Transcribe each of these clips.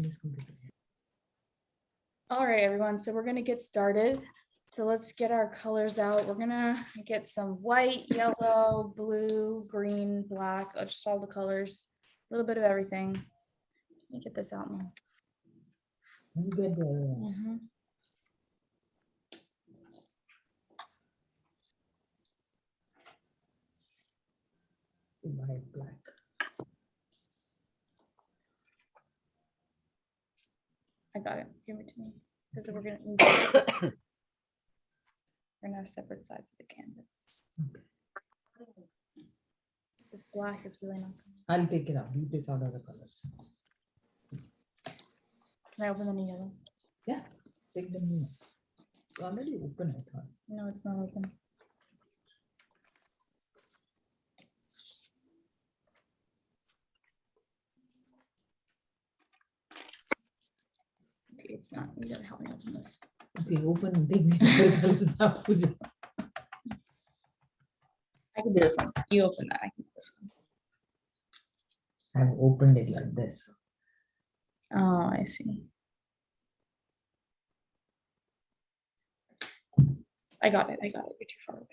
is completed. All right, everyone, so we're gonna get started. So let's get our colors out. We're gonna get some white, yellow, blue, green, black, just all the colors, a little bit of everything. Let me get this out more. You get the other ones. White, black. I got it. Give it to me. Because we're gonna have separate sides of the canvas. Okay. This black is really not. I'll take it out. You take out other colors. Can I open the new yellow? Yeah, take them new. It's already open, I thought. No, it's not open. Okay, it's not. You gotta help me open this. Okay, open and take the other colors out. Pooja. I can do this one. You open that. I can do this one. I've opened it like this. Oh, I see. I got it. I got it. You're too far away.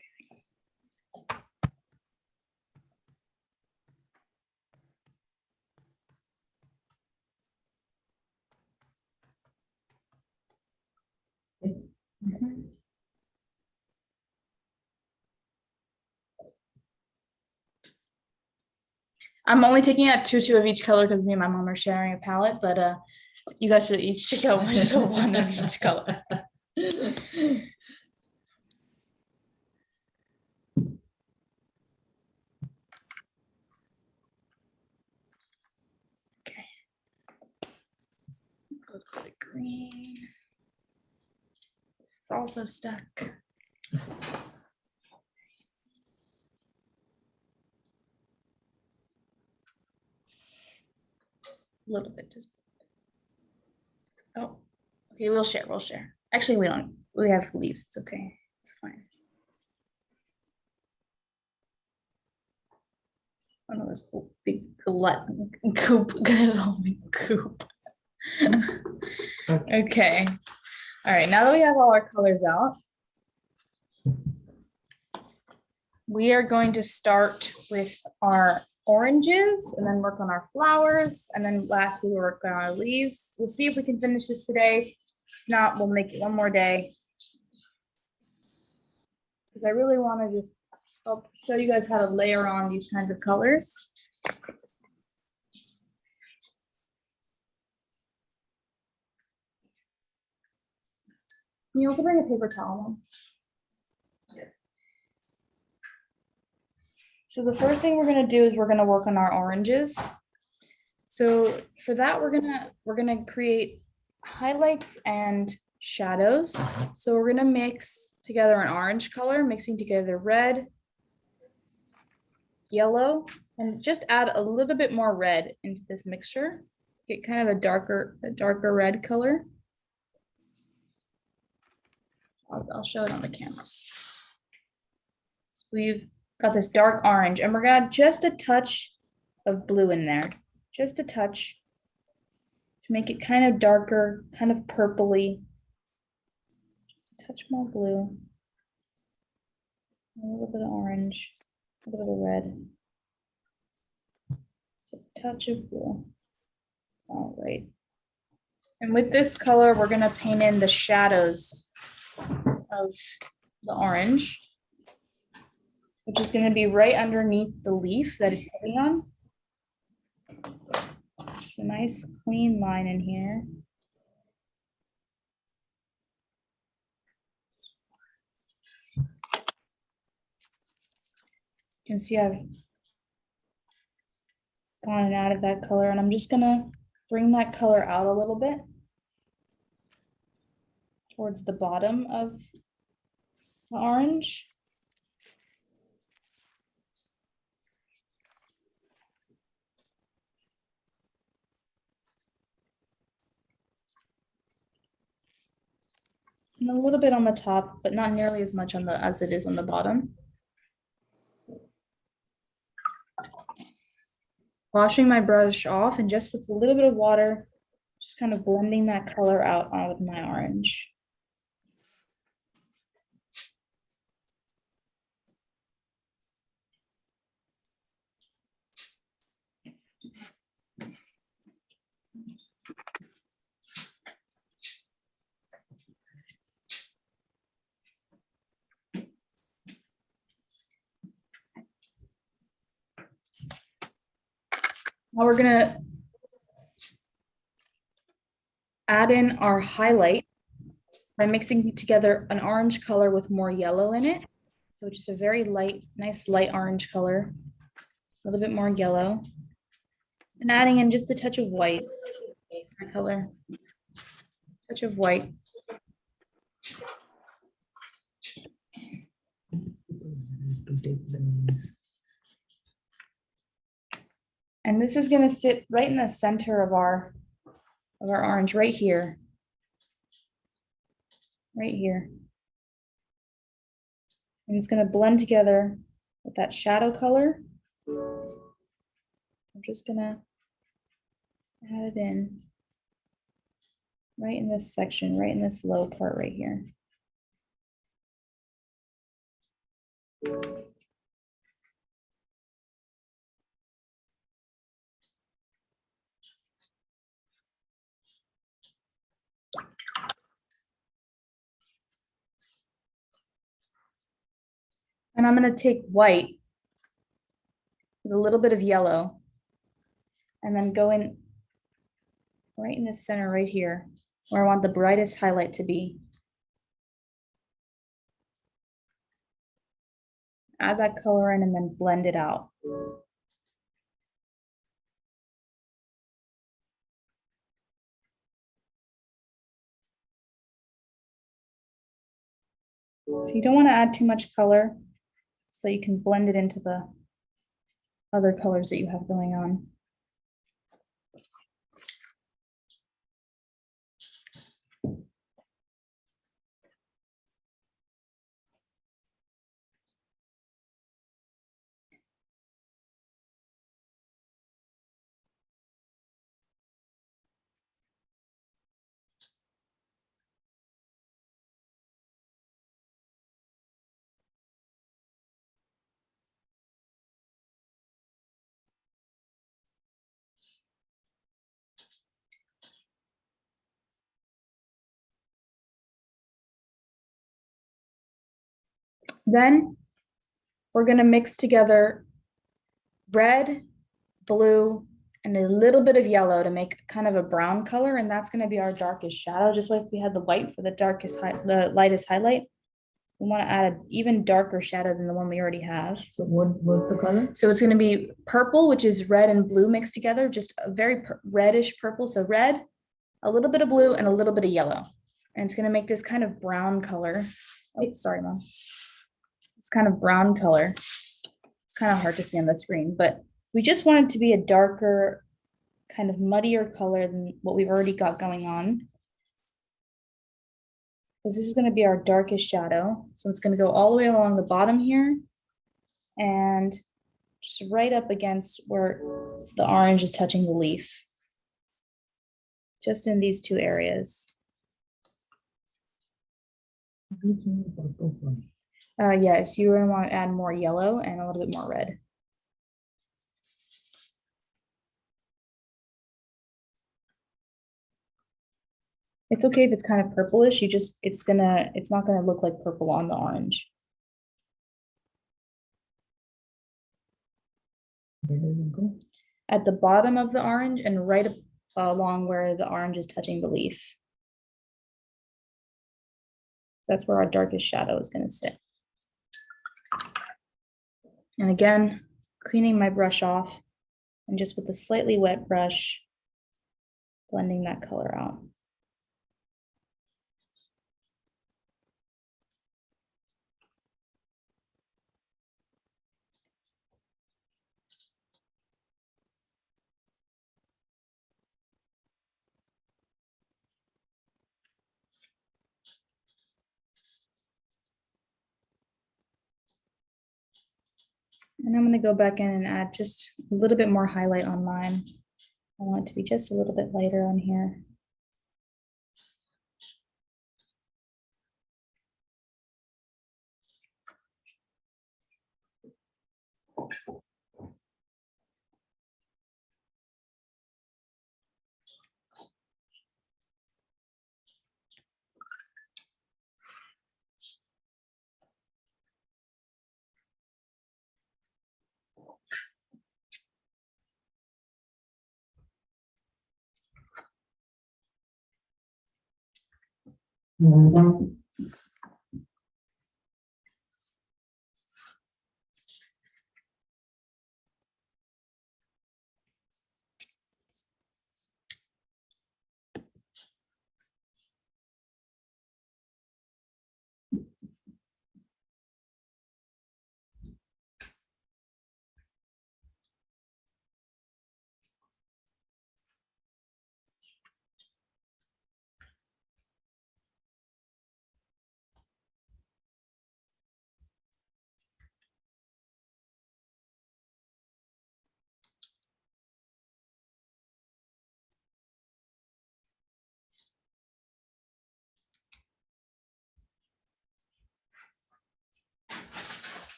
Mhm. I'm only taking out two of each color because me and my mom are sharing a palette, but you guys should each check out one of each color. Okay. Go to the green. This is also stuck. A little bit, just. Oh, okay, we'll share, Actually, we don't, we have leaves, it's okay, it's fine. One of those big goop, goop. Okay, all right, now that we have all our colors out, we are going to start with our oranges and then work on our flowers, and then lastly we'll work on our leaves. We'll see if we can finish this today. If not, we'll make it one more day, because I really want to just help show you guys how to layer on these kinds of colors. Can you also bring a paper towel? So the first thing we're going to do is we're going to work on our oranges. So for that, we're gonna create highlights and shadows. So we're gonna mix together an orange color, mixing together red, yellow, and just add a little bit more red into this mixture. Get kind of a darker red color. I'll show it on the camera. So we've got this dark orange, and we're gonna add just a touch of blue in there. Just a touch to make it kind of darker, kind of purpley. Just a touch more blue. A little bit of orange, a little bit of red. So a touch of blue. All right. And with this color, we're gonna paint in the shadows of the orange, which is gonna be right underneath the leaf that it's sitting on. Just a nice clean line in here. You can see I've gone and added that color, and I'm just gonna bring that color out a little bit towards the bottom of the orange. And a little bit on the top, but not nearly as much on the as it is on the bottom. Washing my brush off, and just with a little bit of water, Just kind of blending that color out on with my orange. Now we're gonna add in our highlight by mixing together an orange color with more yellow in it. So just a very light, nice light orange color, a little bit more yellow, and adding in just a touch of white color, touch of white. To take the names. And this is gonna sit right in the center of our orange, right here. Right here. And it's gonna blend together with that shadow color. I'm just gonna add it in right in this section, right in this low part right here. And I'm gonna take white with a little bit of yellow and then go in right in the center right here where I want the brightest highlight to be. Add that color in and then blend it out. So you don't want to add too much color so you can blend it into the other colors that you have going on. Then we're going to mix together red, blue, and a little bit of yellow to make kind of a brown color. And that's going to be our darkest shadow, just like we had the white for the the lightest highlight. We want to add an even darker shadow than the one we already have. So what's the color? So it's going to be purple, which is red and blue mixed together, just a very reddish purple. So red, a little bit of blue, and a little bit of yellow. And it's going to make this kind of brown color. Oh, sorry, Mom. It's kind of brown color. It's kind of hard to see on the screen, but we just want it to be a darker, kind of muddier color than what we've already got going on. Because this is going to be our darkest shadow. So it's going to go all the way along the bottom here and just right up against where the orange is touching the leaf. Just in these two areas. Yes, you're going to want to add more yellow and a little bit more red. It's okay if it's kind of purplish. It's not gonna look like purple on the orange. At the bottom of the orange and right along where the orange is touching the leaf. That's where our darkest shadow is gonna sit. And again, cleaning my brush off and just with a slightly wet brush, blending that color out. And I'm going to go back in and add just a little bit more highlight on mine. I want it to be just a little bit lighter on here.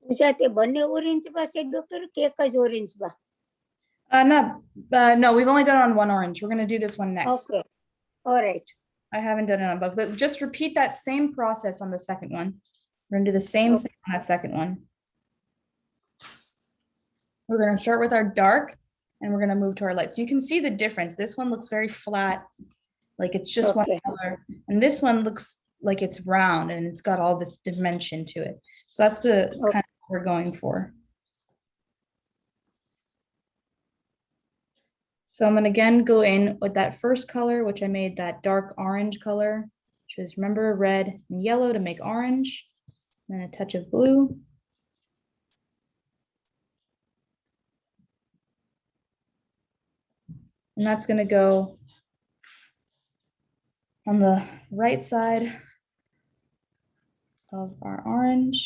પૂજા તે બંને ઓરેન્જમાં shadow કર્યો કે એક જ ઓરેન્જમાં? No, we've only done it on one orange. We're going to do this one next. Okay, all right. I haven't done it on both, but just repeat that same process on the second one. We're going to do the same Okay. thing on that second one. We're going to start with our dark and we're going to move to our light. So you can see the difference. This one looks very flat, like it's just one Okay. color. And this one looks like it's round and it's got all this dimension to it. So that's the Okay. kind of what we're going for. So I'm gonna again go in with that first color, which I made that dark orange color, which is, remember, red and yellow to make orange, and a touch of blue. And that's gonna go on the right side of our orange.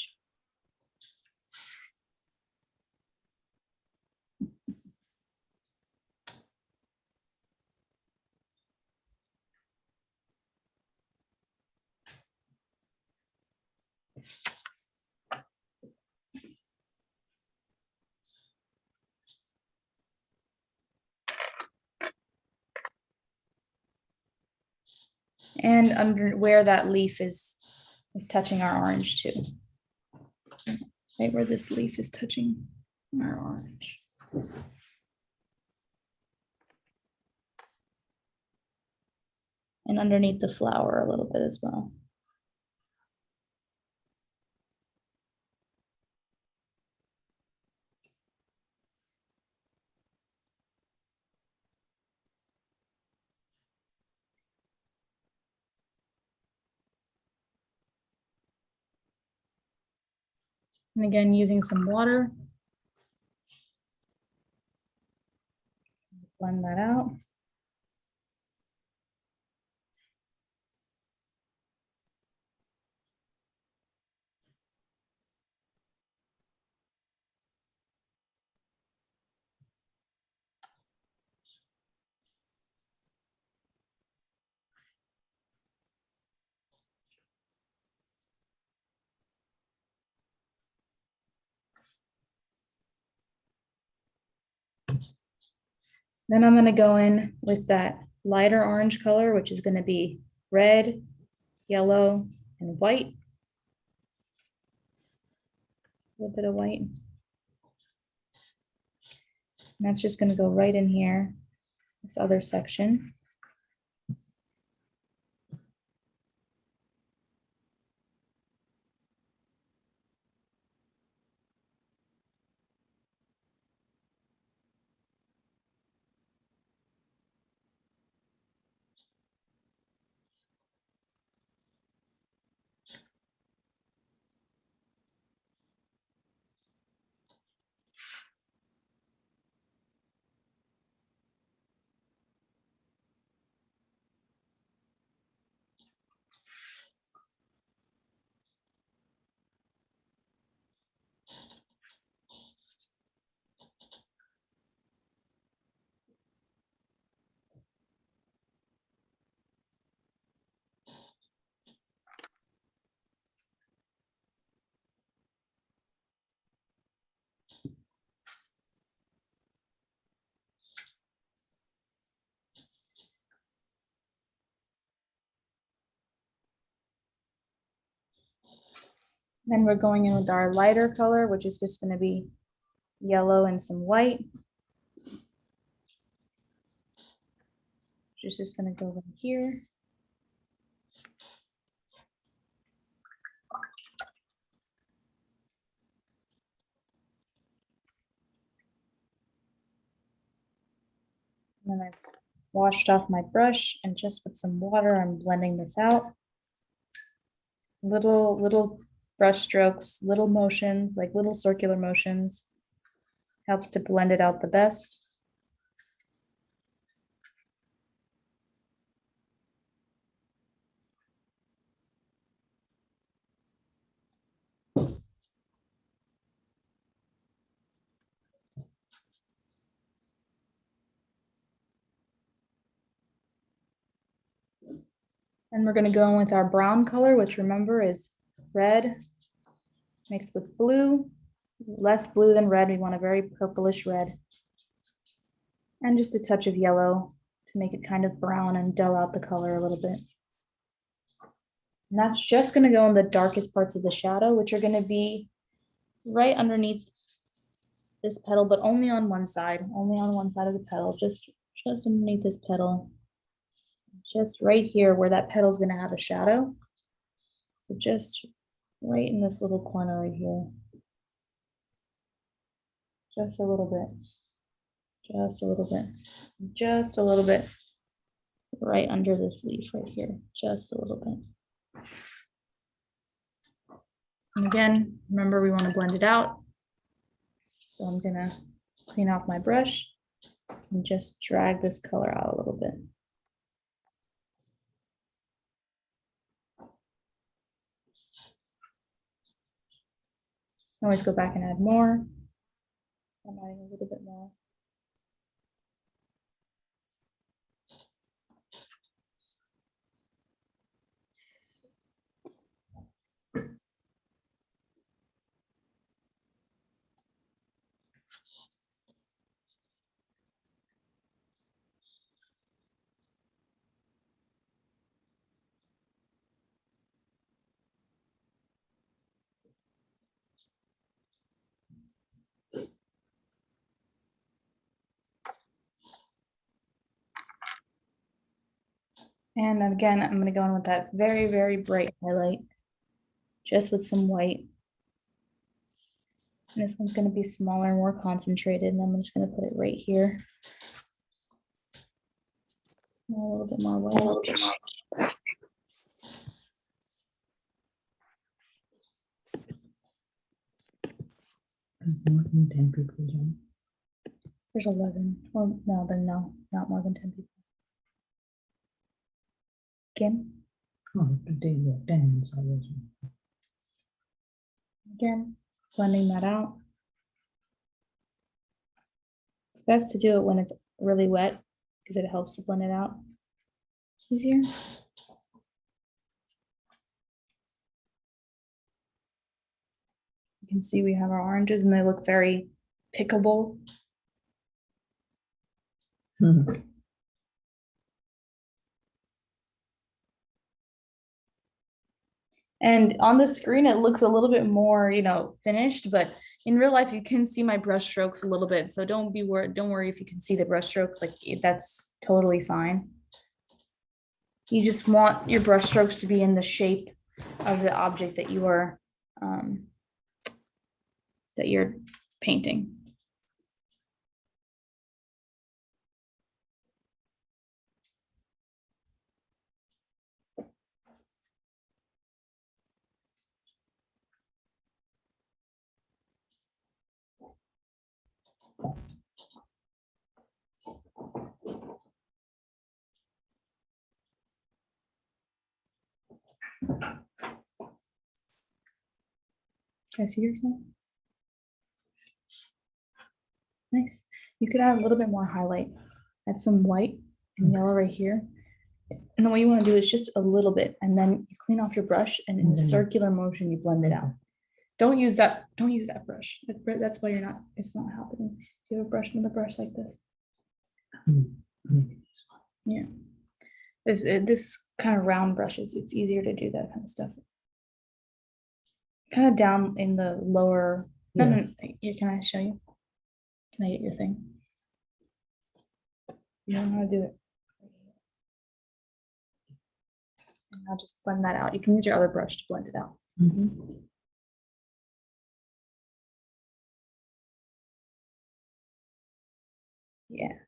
And under where that leaf is touching our orange too. Right where this leaf is touching our orange. And underneath the flower a little bit as well. And again, using some water. Blend that out. Then I'm gonna go in with that lighter orange color, which is gonna be red, yellow, and white. A little bit of white. And that's just gonna go right in here, this other section. Then we're going in with our lighter color, which is just going to be yellow and some white. Which is just going to go right here. And then I've washed off my brush, and just with some water, I'm blending this out. Little brush strokes, little motions, like little circular motions, helps to blend it out the best. And we're going to go in with our brown color, which remember is red mixed with blue. Less blue than red. We want a very purplish red. And just a touch of yellow to make it kind of brown and dull out the color a little bit. And that's just going to go in the darkest parts of the shadow, which are going to be right underneath this petal, but only on one side of the petal, just underneath this petal. Just right here where that petal is going to have a shadow. So just right in this little corner right here. Just a little bit. Just a little bit. Just a little bit. Right under this leaf right here. Just a little bit. And again, remember we want to blend it out. So I'm going to clean off my brush and just drag this color out a little bit. Always go back and add more. I'm adding a little bit more. And again, I'm going to go in with that very, very bright highlight, just with some white. And this one's going to be smaller, more concentrated, and I'm just going to put it right here. A little bit more white. More than 10 people, John. There's 11. Well, no, then no, not more than 10 people. Kim, Oh, today we have 10 always. again, blending that out. It's best to do it when it's really wet because it helps to blend it out easier. You can see we have our oranges and they look very pickable. Mhm. And on the screen, it looks a little bit more, finished, but in real life, you can see my brush strokes a little bit. So don't be worried. Don't worry if you can see the brush strokes, like that's totally fine. You just want your brush strokes to be in the shape of the object that you are, that you're painting. Can I see yourself? Nice. You could add a little bit more highlight. Add some white and yellow right here. And then what you want to do is just a little bit, and then you clean off your brush, and in a circular motion, you blend it out. Don't use that brush. That's why it's not happening. Do you have a brush, another brush like this? Maybe this one. Yeah. This kind of round brushes, it's easier to do that kind of stuff. kind of down in the lower. No, Yeah. no, here, can I show you? Can I get your thing? You know how to do it. And I'll just blend that out. You can use your other brush to blend it out. Mhm. Yeah.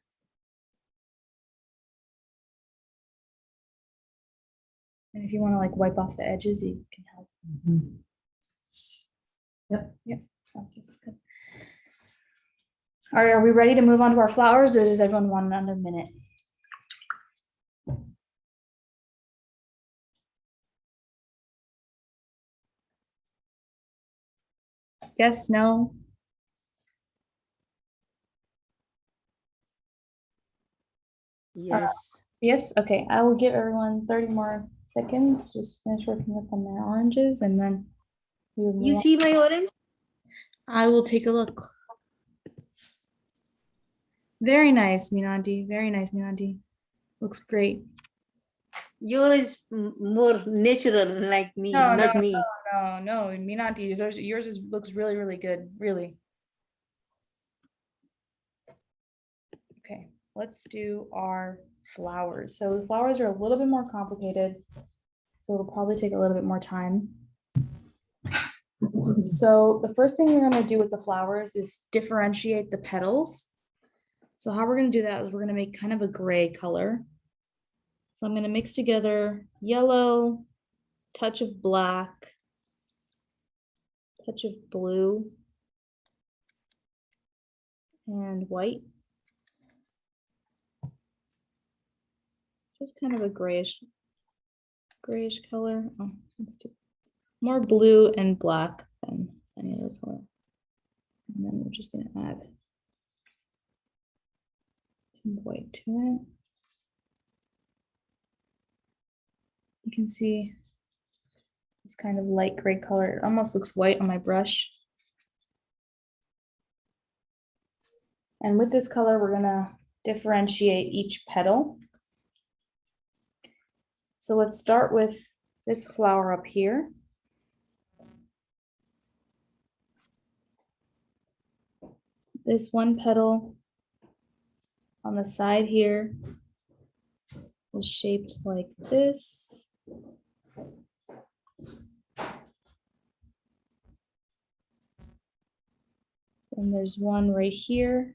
And if you want to like wipe off the edges, you can help. Mhm. Yep. Yep, so that's good. All right, are we ready to move on to our flowers, or does everyone want another minute? Yes, no? Yes. Yes, okay, I will give everyone 30 more seconds, just finish working up on their oranges, and then we will You move on. see my orange? I will take a look. Very nice, Minandi, very nice, Minandi. Looks great. Yours is more natural like me, No, no, not me. no, Minandi, yours looks really, really good, really. Okay, let's do our flowers. So the flowers are a little bit more complicated, so it'll probably take a little bit more time. So the first thing we're gonna do with the flowers is differentiate the petals. So how we're gonna do that is we're gonna make kind of a gray color. So I'm gonna mix together yellow, touch of black, touch of blue, and white. Just kind of a grayish color. Oh, let's do more blue and black than any other color. And then we're just gonna add some white to it. You can see it's kind of light gray color. It almost looks white on my brush. And with this color, we're gonna differentiate each petal. So let's start with this flower up here. This one petal on the side here is shaped like this. And there's one right here.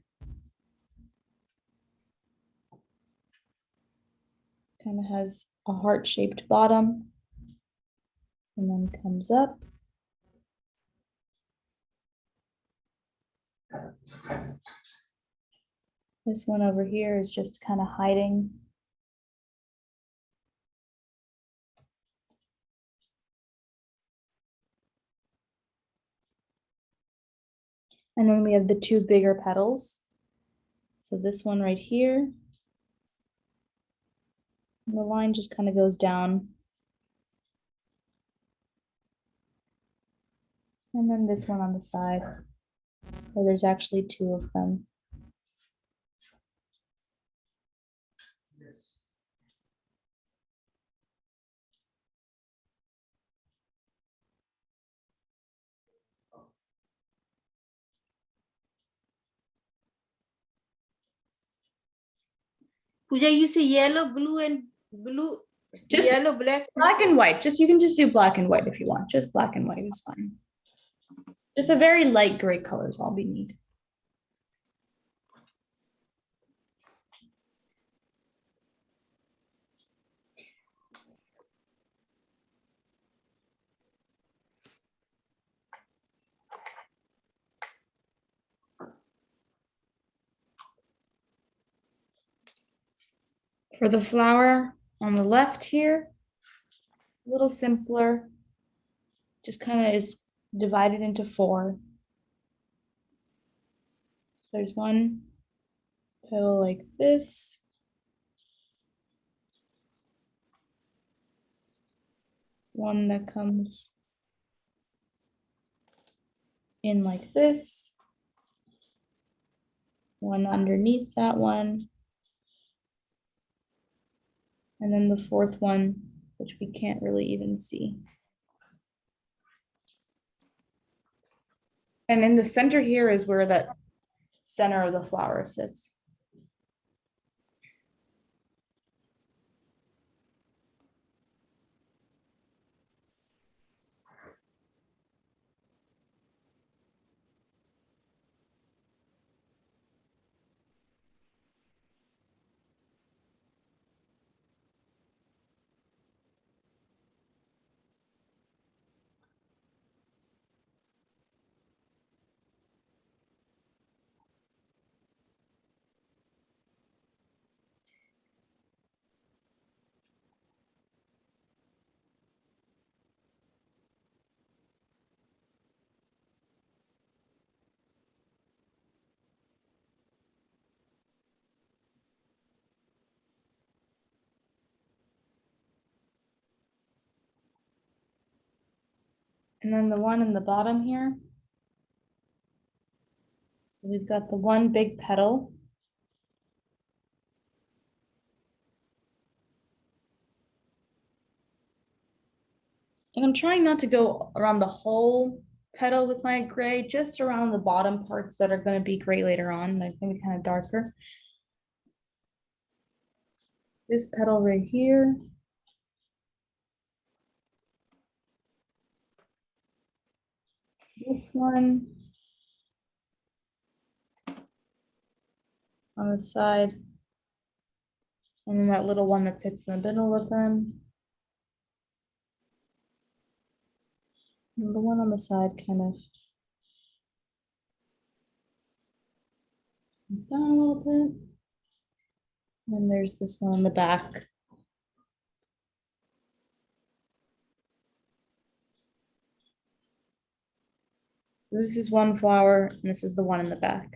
Kind of has a heart-shaped bottom and then comes up. This one over here is just kind of hiding. And then we have the two bigger petals. So this one right here. And the line just kind of goes down. And then this one on the side, where there's actually two of them. Pooja, you say yellow, blue, and blue, Just yellow, black. black and white. You can just do black and white if you want. Just black and white is fine. Just a very light gray color is all we need. For the flower on the left here, a little simpler. Just kind of is divided into four. So there's one petal like this. One that comes in like this. One underneath that one. And then the fourth one, which we can't really even see. And in the center here is where that center of the flower sits. And then the one in the bottom here. So we've got the one big petal. And I'm trying not to go around the whole petal with my gray, just around the bottom parts that are going to be gray later on, like maybe kind of darker. This petal right here. This one. On the side. And then that little one that sits in the middle of them. And the one on the side kind of comes down a little bit. And there's this one on the back. So this is one flower, and this is the one in the back.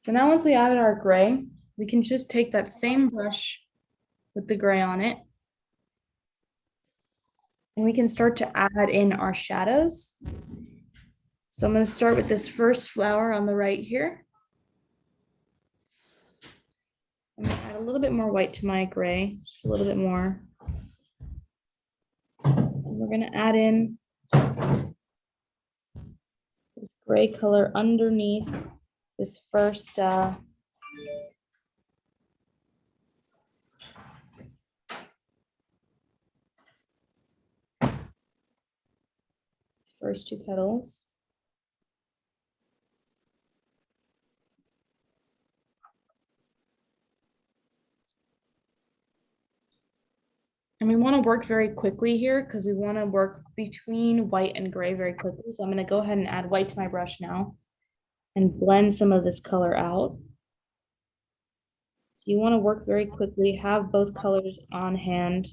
So now once we added our gray, we can just take that same brush with the gray on it. And we can start to add in our shadows. So I'm going to start with this first flower on the right here. I'm going to add a little bit more white to my gray, just a little bit more. And we're going to add in this gray color underneath this first first two petals. And we want to work very quickly here because we want to work between white and gray very quickly. So I'm going to go ahead and add white to my brush now and blend some of this color out. So you want to work very quickly, have both colors on hand.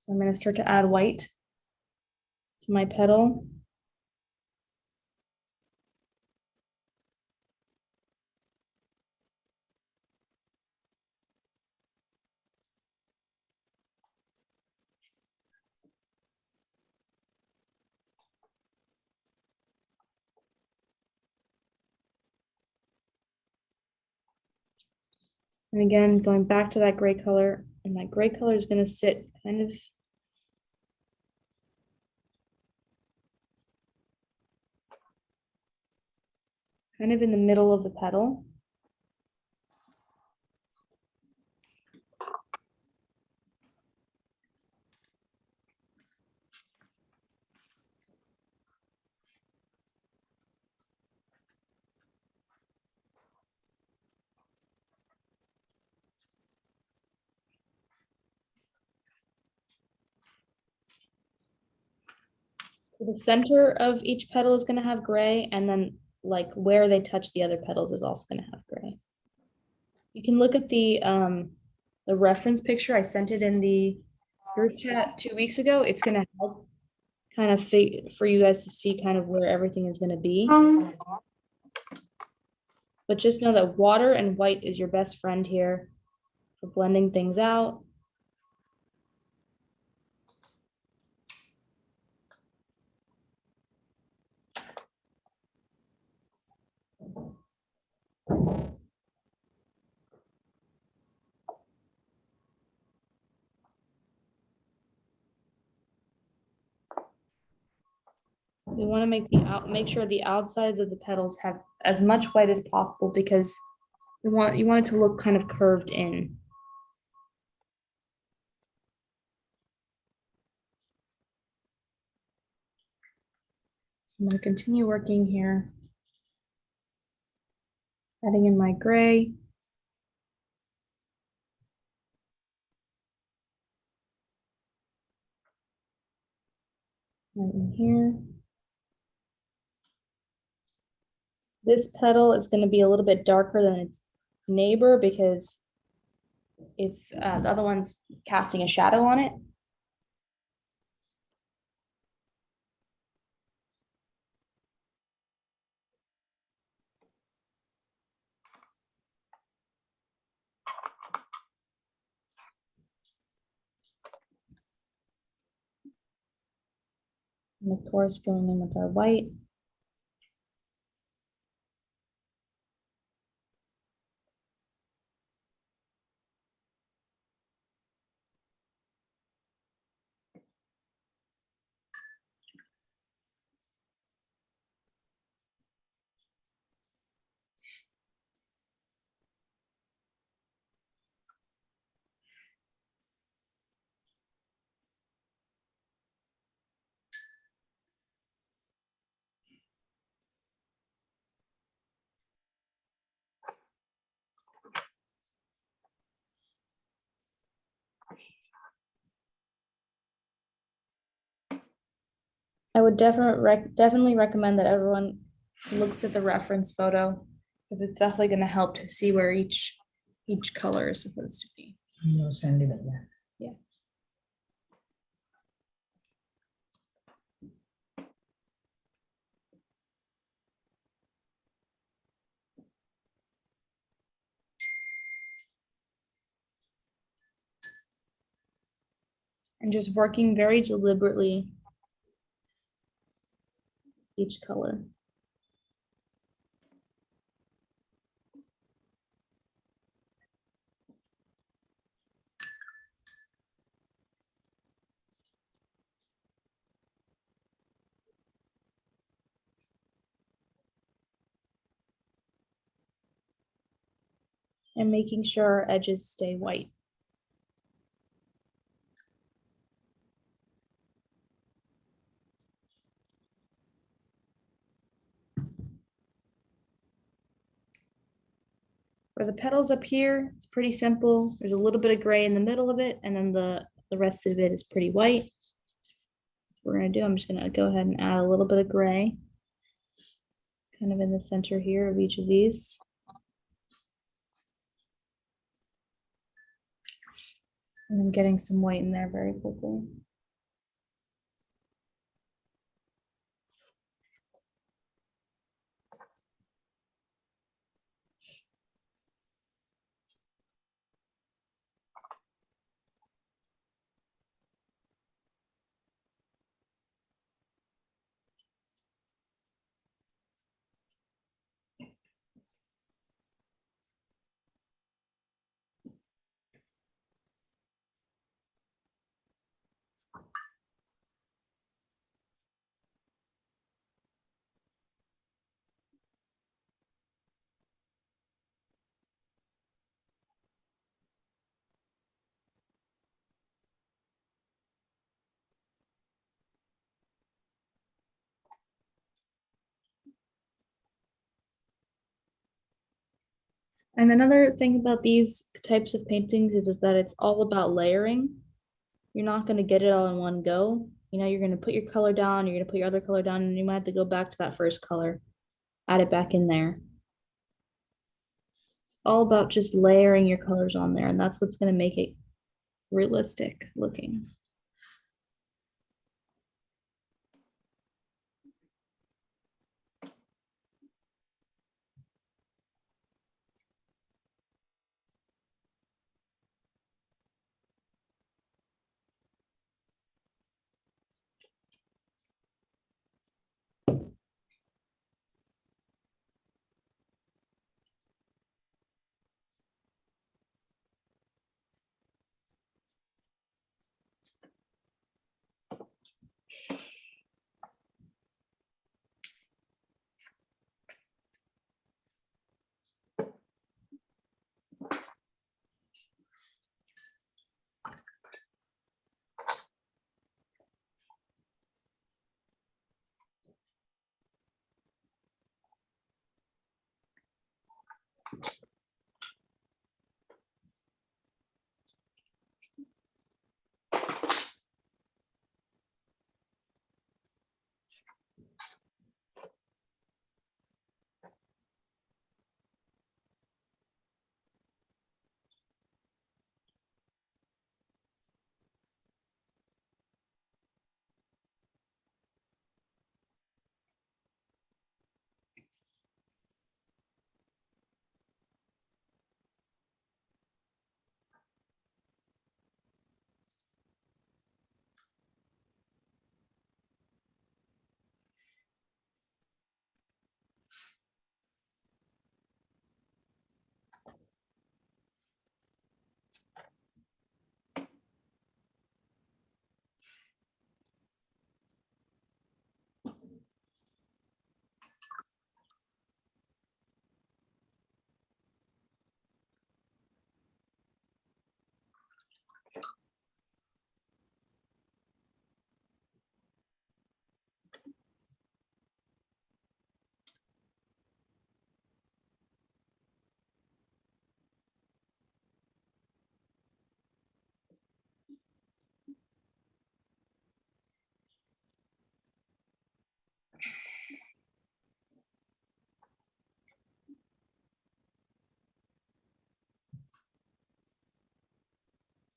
So I'm going to start to add white to my petal. And again, going back to that gray color, and that gray color is going to sit kind of in the middle of the petal. The center of each petal is going to have gray, and then like where they touch the other petals is also going to have gray. You can look at the reference picture. I sent it in the group chat 2 weeks ago. It's going to help kind of for you guys to see kind of where everything is going to be. But just know that water and white is your best friend here for blending things out. We want to make sure the outsides of the petals have as much white as possible because you want it to look kind of curved in. So I'm going to continue working here, adding in my gray. Right in here. This petal is going to be a little bit darker than its neighbor because it's the other one's casting a shadow on it. And of course, going in with our white. I would definitely recommend that everyone looks at the reference photo because it's definitely going to help to see where each color is supposed to be. No, send it again. Yeah. And just working very deliberately each color. And making sure our edges stay white. For the petals up here, it's pretty simple. There's a little bit of gray in the middle of it, and then the rest of it is pretty white. That's what we're gonna do. I'm just gonna go ahead and add a little bit of gray, kind of in the center here of each of these. And then getting some white in there very quickly. And another thing about these types of paintings is that it's all about layering. You're not going to get it all in one go. You know, you're going to put your color down, you're going to put your other color down, and you might have to go back to that first color, add it back in there. All about just layering your colors on there, and that's what's going to make it realistic looking.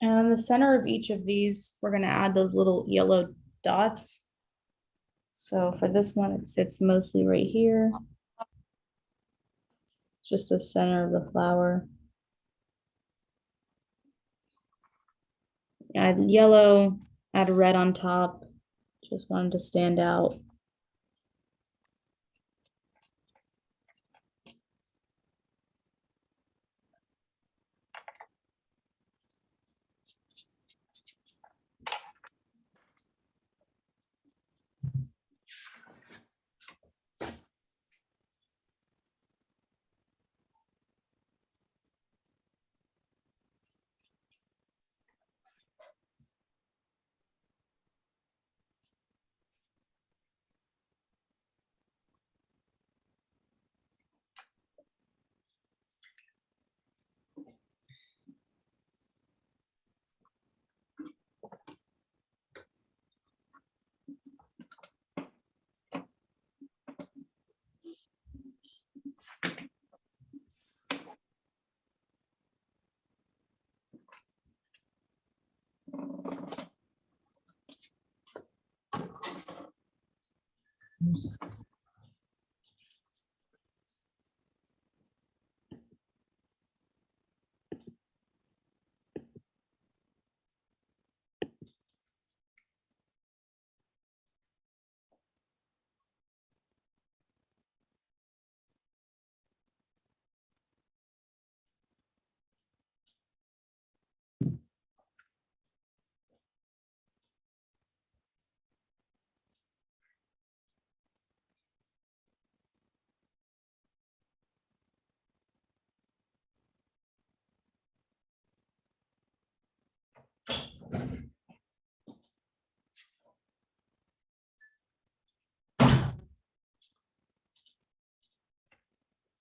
And in the center of each of these, we're going to add those little yellow dots. So for this one, it sits mostly right here. Just the center of the flower. Add yellow, add red on top. Just wanted to stand out.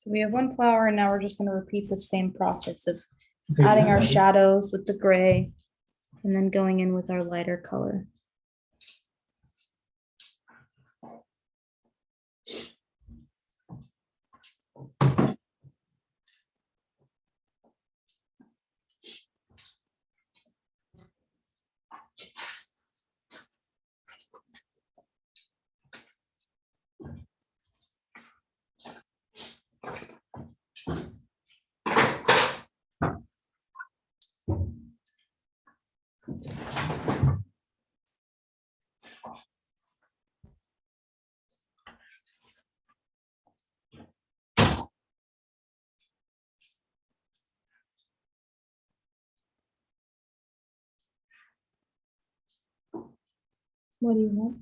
So we have one flower, and now we're just going to repeat the same process of adding our shadows with the gray and then going in with our lighter color. What do you want?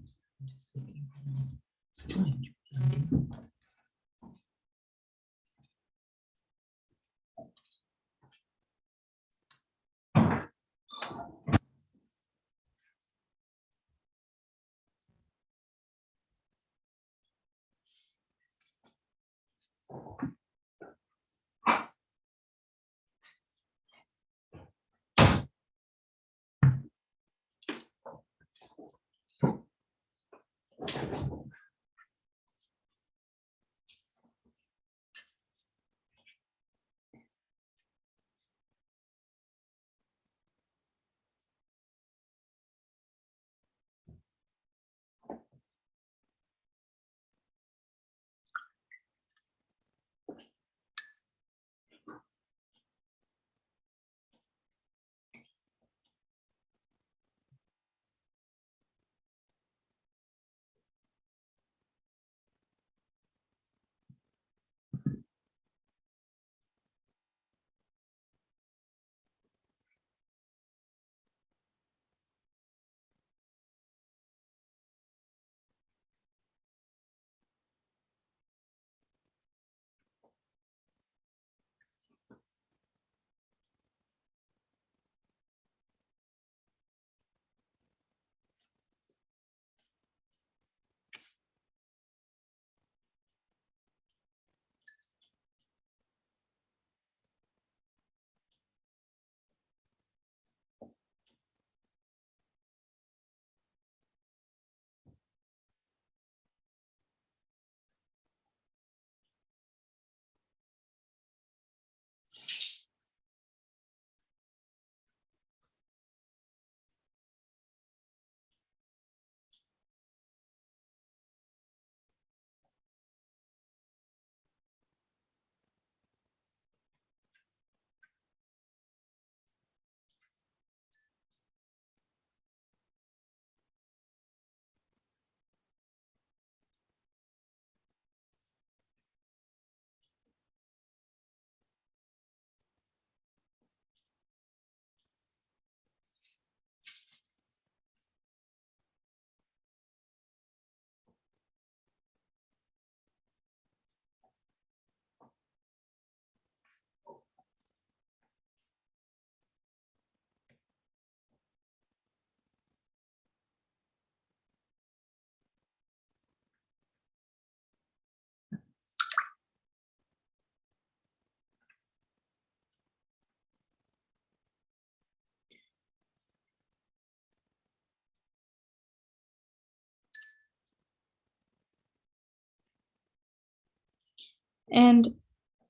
And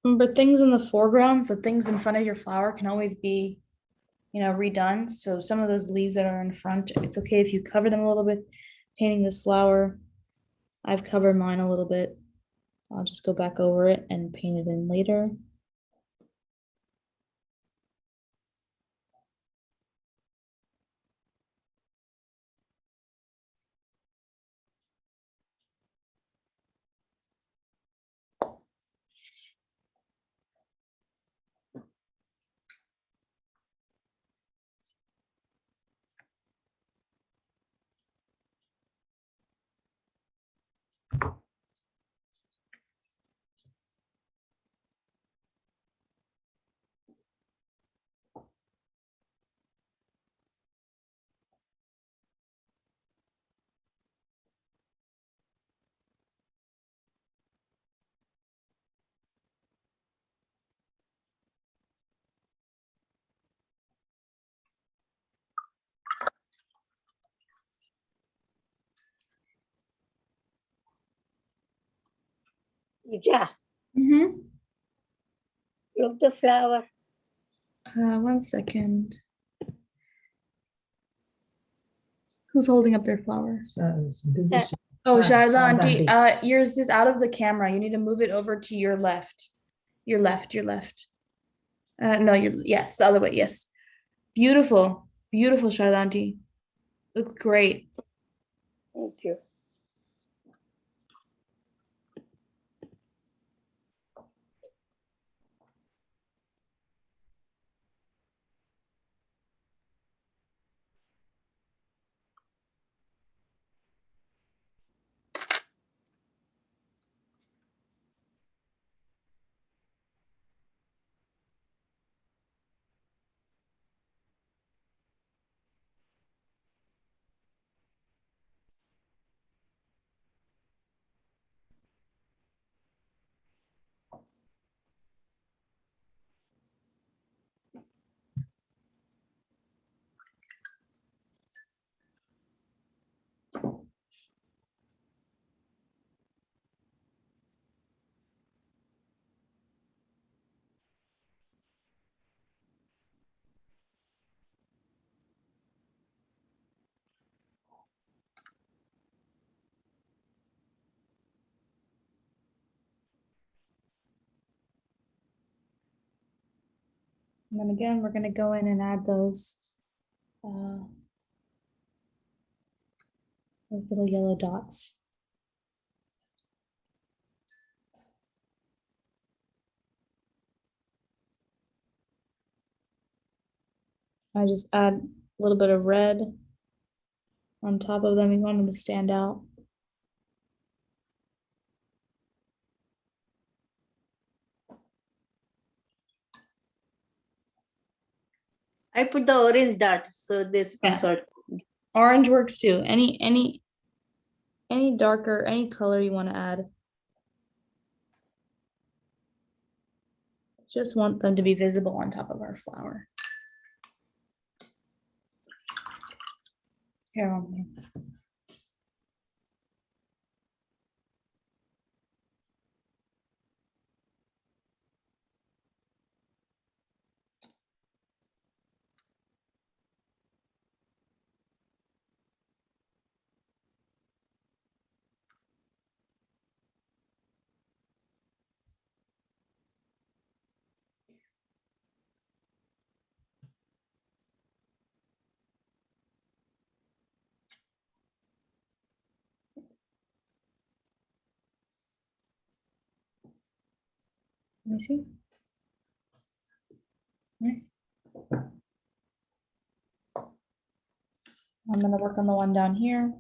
remember, things in the foreground, so things in front of your flower can always be, redone. So some of those leaves that are in front, it's okay if you cover them a little bit. Painting this flower, I've covered mine a little bit. I'll just go back over it and paint it in later. Pooja, Mm-hmm. look the flower. 1 second. Who's holding up their flower? This is Oh, Sharda Sharda auntie, aunty. yours is out of the camera. You need to move it over to your left. Your left, your left. No, yes, the other way, yes. Beautiful, beautiful, Sharda auntie. Look great. Thank you. And then again, we're gonna go in and add uh, those little yellow dots. I just add a little bit of red on top of them. You want them to stand out. I put the orange dot, so this comes Yeah. out. Orange works too. Any darker, any color you want to add. Just want them to be visible on top of our flower. Here, let me see. Nice. I'm gonna work on the one down here.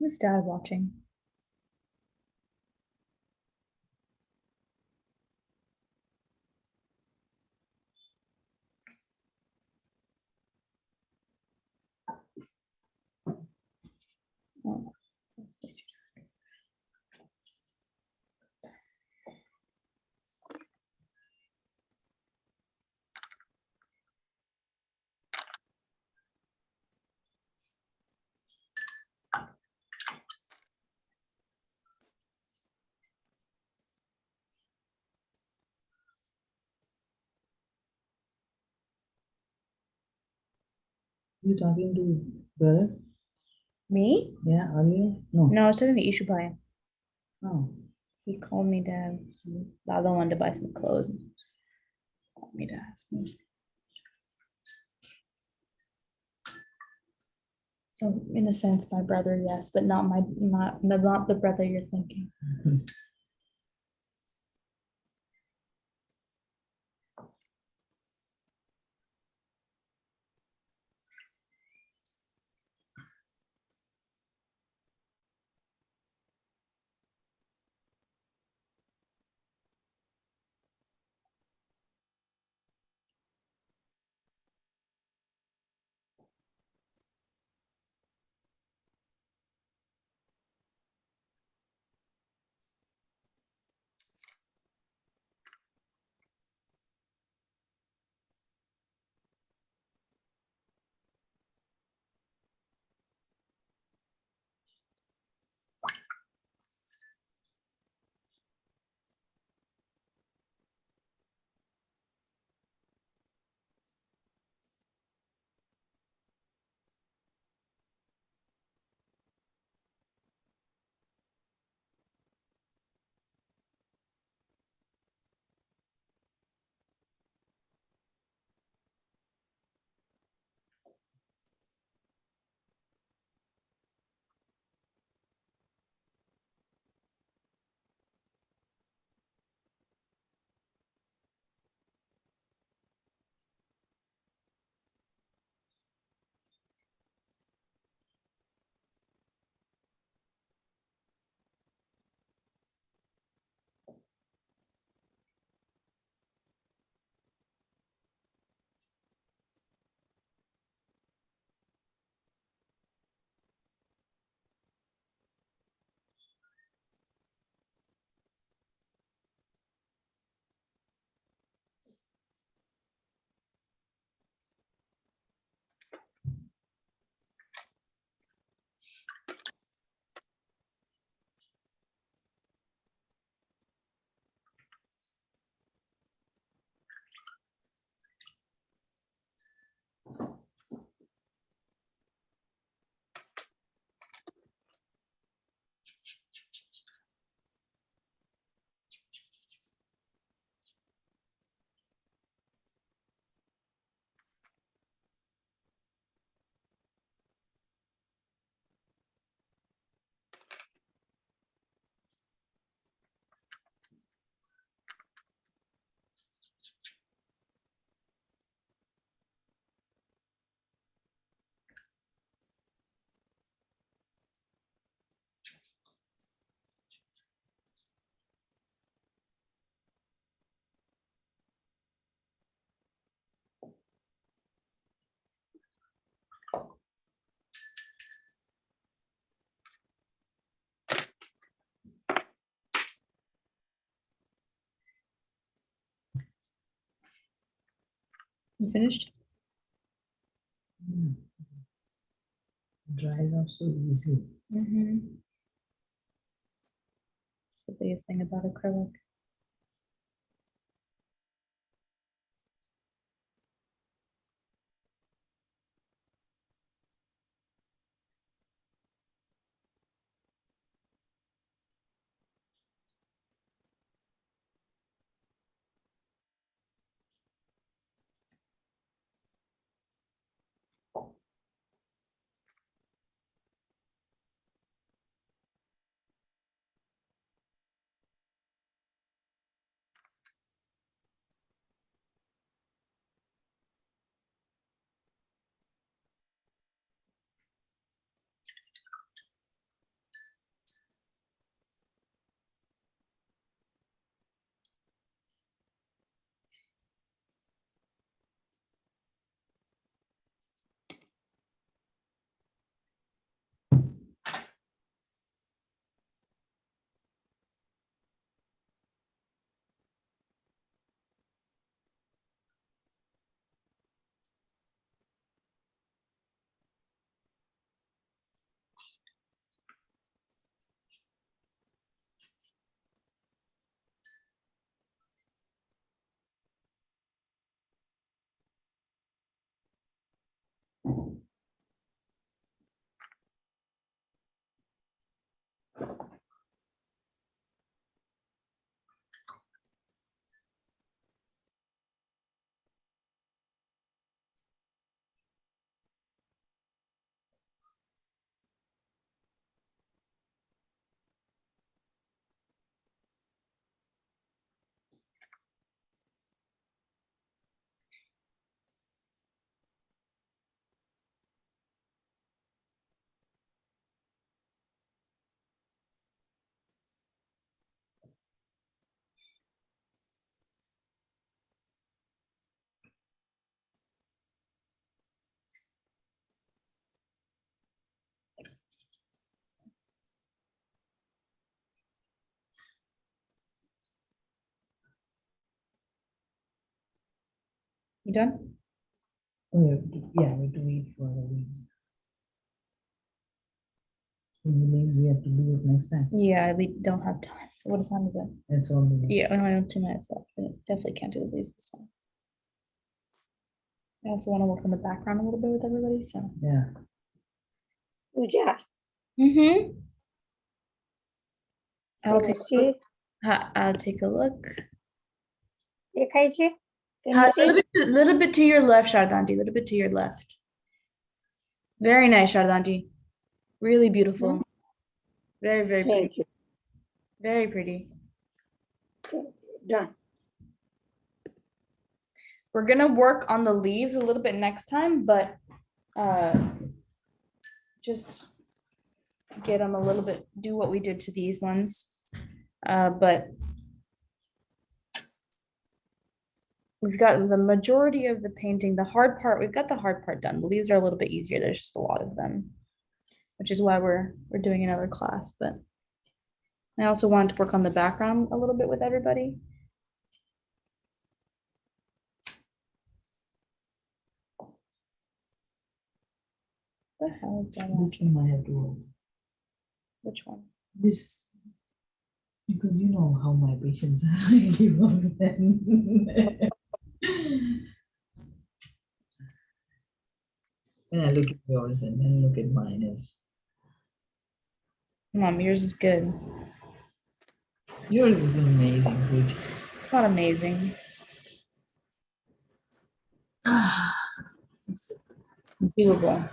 Who's dad watching? Oh, that's way too dark. You talking to brother? Me? Yeah, are you? No. No, I was talking to Ishubai. Oh. He called me to have some, the other one to buy some clothes. Called me to ask me. So in a sense, my brother, yes, but not the brother you're thinking. You finished? Yeah. Dries off so easily. Mm-hmm. It's the biggest thing about acrylic. You done? We have to, yeah, we have to wait for the leaves. So the leaves we have to do it next time. Yeah, we don't have time. What time is it? That's all. Yeah, we only have 2 minutes left. We definitely can't do the leaves this time. I also want to work on the background a little bit with everybody, so. Yeah. Pooja, Mm-hmm. I'll can you take a see? look. I'll take a look. દેખાય છે? Can A you see? little bit to your left, Shardanti. A little bit to your left. Very nice, Shardanti. Really beautiful. Very, very pretty. Thank you. Very pretty. Done. We're gonna work on the leaves a little bit next time, but just get them a little bit, do what we did to these ones. But we've got the majority of the painting, the hard part, we've got the hard part done. The leaves are a little bit easier. There's just a lot of them, which is why we're doing another class. But I also wanted to work on the background a little bit with everybody. What the hell is that? This one I have to work. Which one? This, because you know how my patients are. He works then. When I look at yours and then look at mine is, Mom, yours is good. yours is amazing, good. It's not amazing. It's Doable.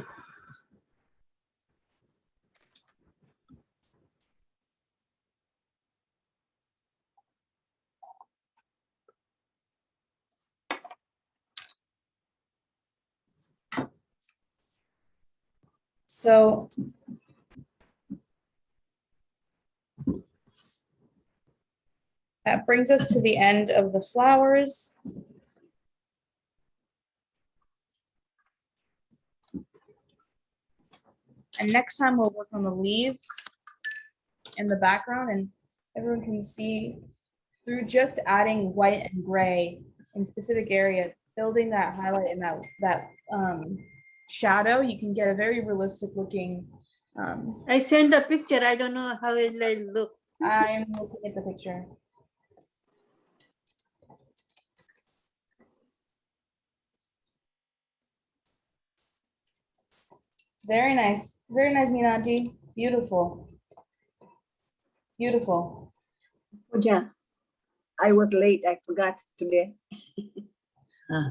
So that brings us to the end of the flowers. And next time we'll work on the leaves in the background, and everyone can see through just adding white and gray in specific area, building that highlight and that shadow, you can get a very realistic looking. I sent the picture. I don't know how it like look. I'm looking at the picture. Very nice, Meenanji. Beautiful. Beautiful. Pooja, I was late. I forgot today.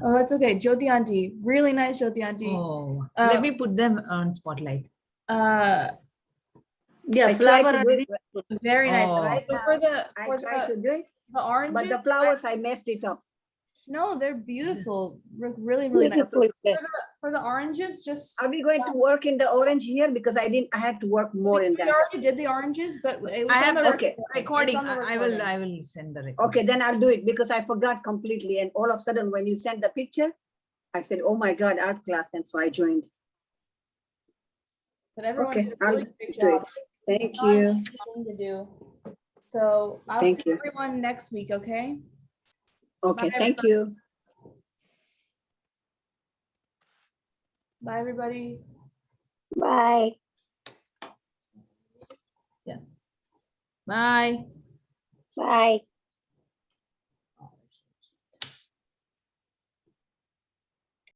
Oh, that's okay. Jyoti Auntie, really nice, Jyoti Auntie. Oh, Uh, let me put them on spotlight. Yeah, I tried flower. to are do big. it. Very nice. Oh. Right So now, for the I for tried to do it, the oranges, but the flowers, I messed it up. no, they're beautiful. Really, really nice. Beautiful. For the oranges, just Are we going to work in the orange here? Because I had to work more in we that. already did the oranges, but it was I on have the the Okay. recording. It's on the I will send the recording. Okay, then I'll do it because I forgot completely. And all of a sudden, when you sent the picture, I said, oh my God, art class. And so I joined. But everyone Okay, did a I'll really great do it. job. Thank Not an you. easy thing to do. So I'll Thank see you. everyone next week, okay? Okay, Bye, thank you. Bye, everybody. Bye. Bye. Bye.